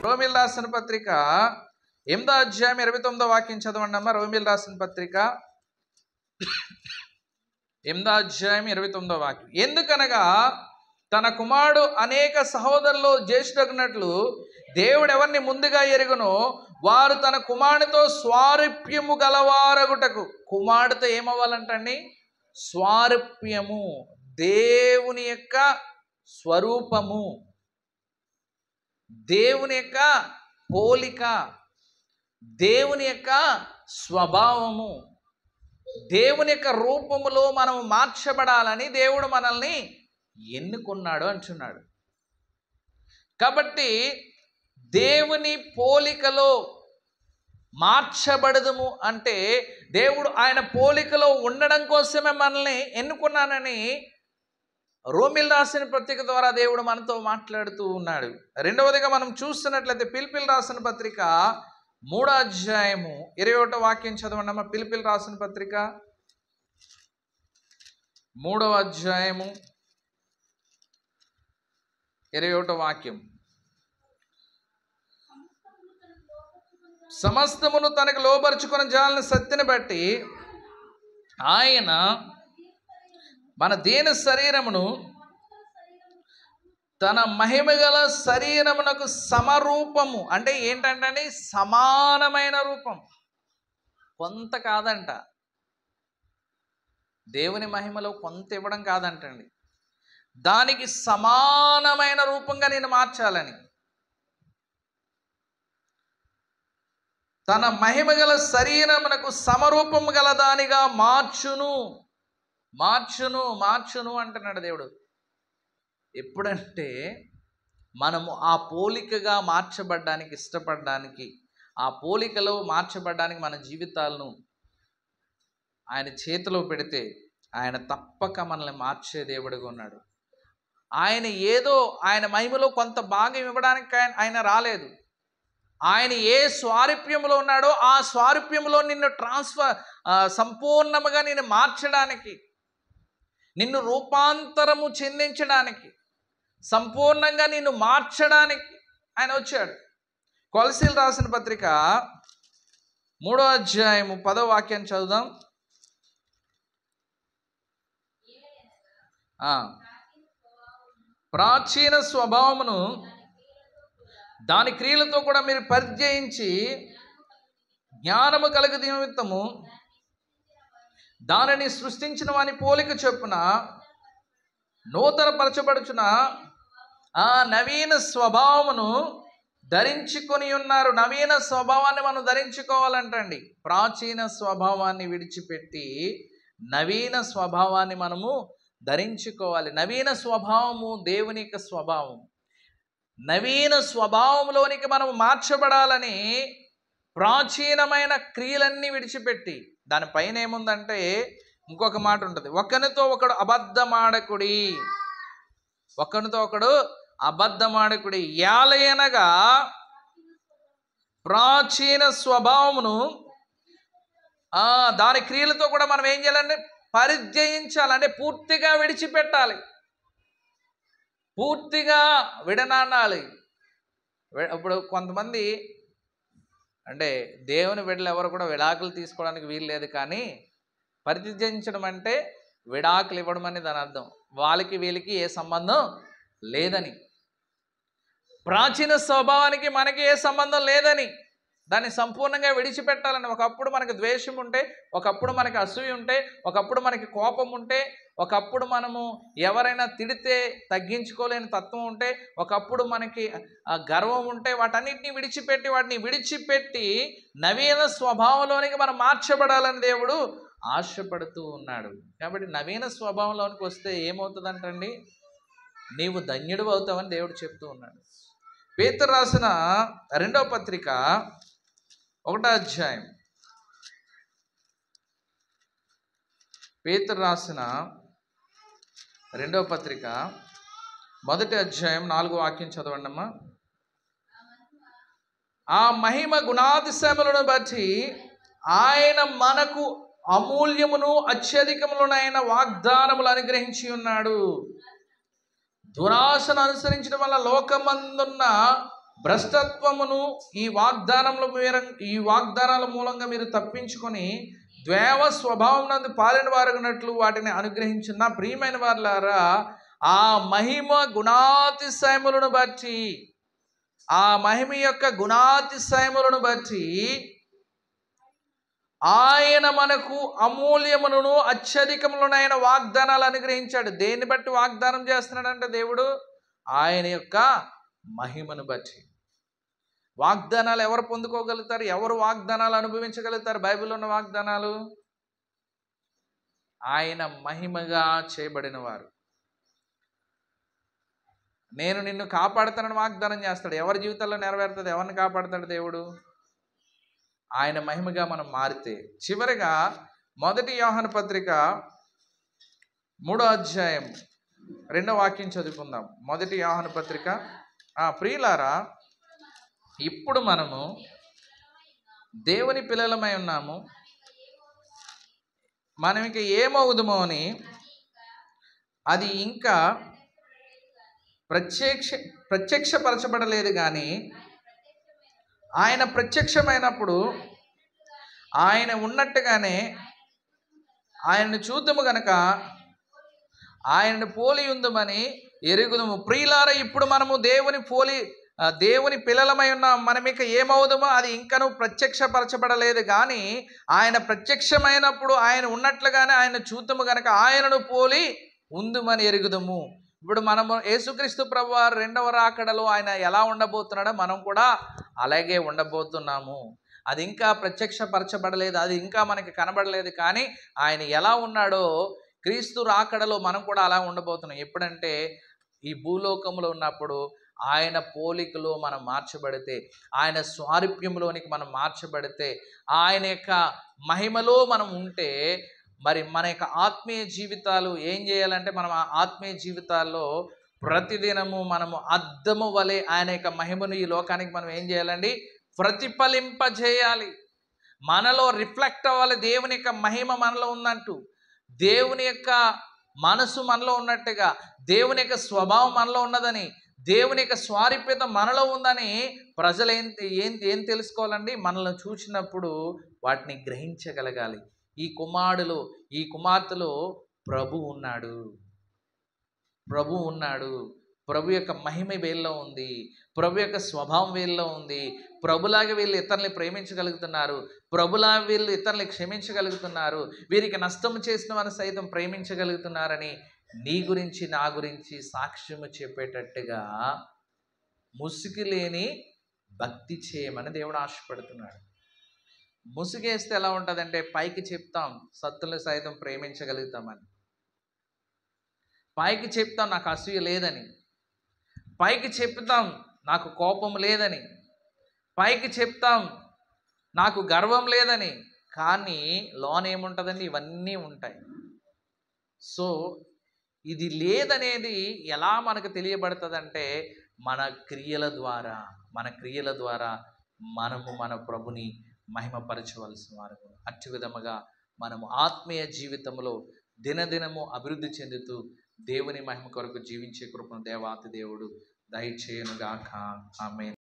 రోమీయులకు రాసిన పత్రిక 8వ అధ్యాయం 29వ వాక్యం చదవండి అమ్మా. రోమీయులకు రాసిన పత్రిక 8వ అధ్యాయం 29వ వాక్యం. ఎందుకనగా తన కుమారుడు అనేక సహోదరులు జ్యేష్ఠుడగునట్లు దేవుడు ఎవరిని ముందుగా ఎరుగునో వారు తన కుమారునితో స్వారూప్యము గలవారగుటకు. కుమారుడితో ఏమవ్వాలంటండి? స్వారూప్యము, దేవుని యొక్క స్వరూపము, దేవుని యొక్క పోలిక, దేవుని యొక్క స్వభావము, దేవుని యొక్క రూపములో మనం మార్చబడాలని దేవుడు మనల్ని ఎన్నుకున్నాడు అంటున్నాడు. కాబట్టి దేవుని పోలికలో మార్చబడదుము అంటే దేవుడు ఆయన పోలికలో ఉండడం కోసమే మనల్ని ఎన్నుకున్నానని రోమీయులకు రాసిన పత్రిక ద్వారా దేవుడు మనతో మాట్లాడుతూ ఉన్నాడు. రెండవదిగా మనం చూస్తున్నట్లయితే ఫిలిప్పీయులకు రాసిన పత్రిక 3వ అధ్యాయము 21వ వాక్యం చదవండి అమ్మ. ఫిలిప్పీయులకు రాసిన పత్రిక 3వ అధ్యాయము 21వ వాక్యం. సమస్తమును తనకు లోబరుచుకున్న జాలను శక్తిని బట్టి ఆయన మన దేని శరీరమును తన మహిమగల శరీరమునకు సమరూపము అంటే ఏంటంటే సమానమైన రూపం. కొంత కాదంట, దేవుని మహిమలో కొంత ఇవ్వడం కాదంటండి, దానికి సమానమైన రూపంగా నేను మార్చాలని. తన మహిమగల శరీరమునకు సమరూపము గల దానిగా మార్చును మార్చును మార్చును అంటున్నాడు దేవుడు. ఎప్పుడంటే మనము ఆ పోలికగా మార్చబడ్డానికి ఇష్టపడడానికి, ఆ పోలికలో మార్చబడ్డానికి మన జీవితాలను ఆయన చేతిలో పెడితే ఆయన తప్పక మనల్ని మార్చే దేవుడిగా ఉన్నాడు. ఆయన ఏదో ఆయన మహిమలో కొంత భాగం ఇవ్వడానికి ఆయన రాలేదు. ఆయన ఏ స్వారూప్యంలో ఉన్నాడో ఆ స్వారూప్యంలో నిన్ను సంపూర్ణముగా నిన్ను మార్చడానికి, నిన్ను రూపాంతరము చెందించడానికి, సంపూర్ణంగా నిన్ను మార్చడానికి ఆయన వచ్చాడు. కొలసీయులకు రాసిన పత్రిక 3వ అధ్యాయము 10వ వాక్యాన్ని చదువుదాం. ప్రాచీన స్వభావమును దాని క్రియలతో కూడా మీరు పరిచయించి జ్ఞానము కలుగు నిమిత్తము దానిని సృష్టించిన వాని పోలిక చొప్పున నూతన పరచబడుచున్న ఆ నవీన స్వభావమును ధరించుకొని ఉన్నారు. నవీన స్వభావాన్ని మనం ధరించుకోవాలంటండి. ప్రాచీన స్వభావాన్ని విడిచిపెట్టి నవీన స్వభావాన్ని మనము ధరించుకోవాలి. నవీన స్వభావము దేవుని యొక్క స్వభావం. నవీన స్వభావంలోనికి మనం మార్చబడాలని ప్రాచీనమైన క్రియలన్నీ విడిచిపెట్టి, దానిపైన ఏముందంటే ఇంకొక మాట ఉంటుంది, ఒకరితో ఒకడు అబద్ధమాడకుడి, ఒకరితో ఒకడు అబద్ధమాడకుడి. యాలయనగా ప్రాచీన స్వభావమును దాని క్రియలతో కూడా మనం ఏం చేయాలంటే పరిజయించాలి, అంటే పూర్తిగా విడిచిపెట్టాలి, పూర్తిగా విడనాడాలి. ఇప్పుడు కొంతమంది అంటే దేవుని బిడ్డలు ఎవరు కూడా విడాకులు తీసుకోవడానికి వీలు లేదు, కానీ పరిత్యజించడం అంటే విడాకులు ఇవ్వడం అని దాని అర్థం. వాళ్ళకి వీళ్ళకి ఏ సంబంధం లేదని, ప్రాచీన స్వభావానికి మనకి ఏ సంబంధం లేదని దాన్ని సంపూర్ణంగా విడిచిపెట్టాలని. ఒకప్పుడు మనకు ద్వేషం ఉంటే, ఒకప్పుడు మనకి అసూయ ఉంటే, ఒకప్పుడు మనకి కోపం ఉంటే, ఒకప్పుడు మనము ఎవరైనా తిడితే తగ్గించుకోలేని తత్వం ఉంటే, ఒకప్పుడు మనకి గర్వం ఉంటే, వాటన్నిటిని విడిచిపెట్టి నవీన స్వభావంలోనికి మనం మార్చబడాలని దేవుడు ఆశపడుతూ ఉన్నాడు. కాబట్టి నవీన స్వభావంలోనికి వస్తే ఏమవుతుందంటండి, నీవు ధన్యుడు అవుతావని దేవుడు చెప్తూ ఉన్నాడు. పేతురు రాసిన 2వ పత్రిక 1వ అధ్యాయం, పేతురు రాసిన 2వ పత్రిక 1వ అధ్యాయం 4వ వాక్యం చదవండి అమ్మా. ఆ మహిమ గుణాతిశయములను బట్టి ఆయన మనకు అమూల్యమును అత్యధికములైన వాగ్దానములు అనుగ్రహించి ఉన్నాడు. దురాశను అనుసరించడం వల్ల లోకమందున్న భ్రష్టత్వమును ఈ వాగ్దానాల మూలంగా మీరు తప్పించుకొని ద్వేవ స్వభావం నందు పాలిన వారగినట్లు వాటిని అనుగ్రహించిన ప్రియమైన వారులారా, ఆ మహిమ గుణాతిశయములను బట్టి, ఆ మహిమ యొక్క గుణాతిశయములను బట్టి ఆయన మనకు అమూల్యములను అత్యధికములనైన వాగ్దానాలు అనుగ్రహించాడు. దేన్ని బట్టి వాగ్దానం చేస్తున్నాడంటే దేవుడు ఆయన యొక్క మహిమను బట్టి. వాగ్దానాలు ఎవరు పొందుకోగలుగుతారు? ఎవరు వాగ్దానాలు అనుభవించగలుగుతారు? బైబిల్లో ఉన్న వాగ్దానాలు ఆయన మహిమగా చేయబడిన వారు. నేను నిన్ను కాపాడుతానని వాగ్దానం చేస్తాడు. ఎవరి జీవితాల్లో నెరవేరుతుంది? ఎవరిని కాపాడుతాడు దేవుడు? ఆయన మహిమగా మనం మారితే. చివరిగా 1 యోహాను పత్రిక 3వ అధ్యాయం 2వ వాక్యం చదువుకుందాం. 1 యోహాను పత్రిక. ప్రియులారా, ఇప్పుడు మనము దేవుని పిల్లలమై ఉన్నాము, మనం ఇంక ఏమవుదుమో అని అది ఇంకా ప్రత్యక్షపరచబడలేదు. కానీ ఆయన ప్రత్యక్షమైనప్పుడు ఆయన ఉన్నట్టుగానే ఆయనను చూద్దాము గనక ఆయనను పోలి ఉందమని ఎరుగుదము. ప్రియులారా, ఇప్పుడు మనము దేవుని పిల్లలమై ఉన్నాం, మనం ఇక ఏమవుదామో అది ఇంకనూ ప్రత్యక్షపరచబడలేదు. కానీ ఆయన ప్రత్యక్షమైనప్పుడు ఆయన ఉన్నట్లుగానే ఆయన చూద్దాము గనక ఆయనను పోలి ఉందుమని ఎరుగుదము. ఇప్పుడు మనము యేసుక్రీస్తు ప్రభువారు 2వ రాకడలో ఆయన ఎలా ఉండబోతున్నాడో మనం కూడా అలాగే ఉండబోతున్నాము. అది ఇంకా ప్రత్యక్షపరచబడలేదు, అది ఇంకా మనకి కనబడలేదు. కానీ ఆయన ఎలా ఉన్నాడో క్రీస్తు రాకడలో మనం కూడా అలా ఉండబోతున్నాం. ఎప్పుడంటే ఈ భూలోకంలో ఉన్నప్పుడు ఆయన పోలికలో మనం మార్చబడితే, ఆయన స్వారూప్యంలోనికి మనం మార్చబడితే, ఆయన యొక్క మహిమలో మనం ఉంటే, మరి మన యొక్క ఆత్మీయ జీవితాలు ఏం చేయాలంటే, మనం ఆ ఆత్మీయ జీవితాల్లో ప్రతిదినము మనము అద్దము వలె ఆయన యొక్క మహిమను ఈ లోకానికి మనం ఏం చేయాలండి? ప్రతిఫలింపజేయాలి. మనలో రిఫ్లెక్ట్ అవ్వాలి. దేవుని యొక్క మహిమ మనలో ఉందంటూ, దేవుని యొక్క మనసు మనలో ఉన్నట్టుగా, దేవుని యొక్క స్వభావం మనలో ఉన్నదని, దేవుని యొక్క స్వారూప్యత మనలో ఉందని ప్రజలు ఏం తెలుసుకోవాలండి? మనల్ని చూసినప్పుడు వాటిని గ్రహించగలగాలి. ఈ కుమార్తెలో ప్రభు ఉన్నాడు, ప్రభు యొక్క మహిమ వీళ్ళలో ఉంది, ప్రభు యొక్క స్వభావం వీళ్ళలో ఉంది. ప్రభులాగా వీళ్ళు ఇతరుల్ని ప్రేమించగలుగుతున్నారు, ప్రభులా వీళ్ళు ఇతరుల్ని క్షమించగలుగుతున్నారు, వీరికి నష్టం చేసిన వారిని సైతం ప్రేమించగలుగుతున్నారని నీ గురించి నా గురించి సాక్ష్యము చెప్పేటట్టుగా ముసుగు లేని భక్తి చేయమని దేవుడు ఆశపడుతున్నాడు. ముసుగేస్తే ఎలా ఉంటుందంటే, పైకి చెప్తాం సత్తుల్ని సైతం ప్రేమించగలుగుతామని, పైకి చెప్తాం నాకు అసూయ లేదని, పైకి చెప్తాం నాకు కోపం లేదని, పైకి చెప్తాం నాకు గర్వం లేదని, కానీ లోన ఏముంటుందండి? ఇవన్నీ ఉంటాయి. సో ఇది లేదనేది ఎలా మనకు తెలియబడుతుందంటే, మన క్రియల ద్వారా మనము మన ప్రభుని మహిమపరచవలసిన వారు. అట్టి విధముగా మనము ఆత్మీయ జీవితంలో దినదినము అభివృద్ధి చెందుతూ దేవుని మహిమ కొరకు జీవించే కృపను దేవాతి దేవుడు దయచేయునుగాక. ఆమేన్.